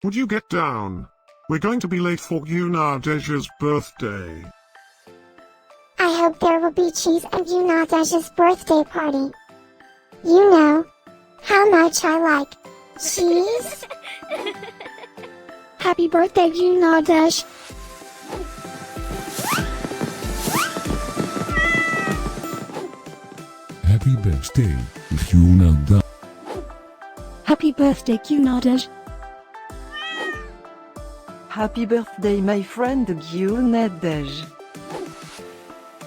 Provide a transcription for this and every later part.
Would you get down? We're going to be late for Gyu-Nadege's birthday. I hope there will be cheese at Gyu-Nadege's birthday party. You know how much I like cheese. Happy birthday, Gyu-Nadege. Happy birthday, Gyu-Nadege. Happy birthday, Gyu-Nadege. Happy birthday, my friend Gyu-Nadege.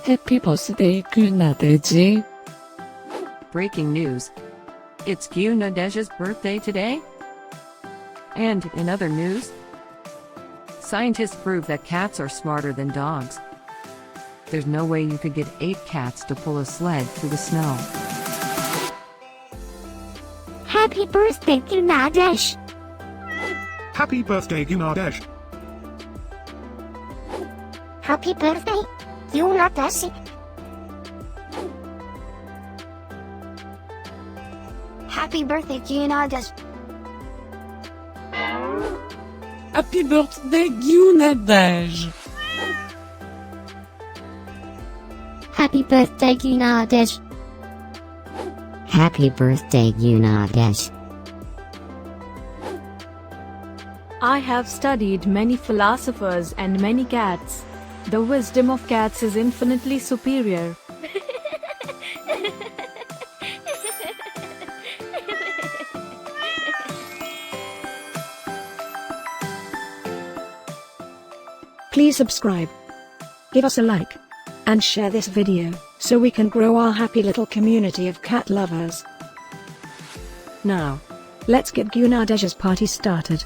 Happy birthday, Gyu-Nadege. Breaking news. It's Gyu-Nadege's birthday today? And in other news, scientists prove that cats are smarter than dogs. There's no way you could get 8 cats to pull a sled through the snow. Happy birthday, Gyu-Nadege. Happy birthday, Gyu-Nadege. Happy birthday, Gyu-Nadege. Happy birthday, Gyu-Nadege. Happy birthday, Gyu-Nadege. Happy birthday, Gyu-Nadege. Happy birthday, Gyu-Nadege. I have studied many philosophers and many cats. The wisdom of cats is infinitely superior. Please subscribe, give us a like, and share this video, so we can grow our happy little community of cat lovers. Now, let's get Gyu-Nadege's party started.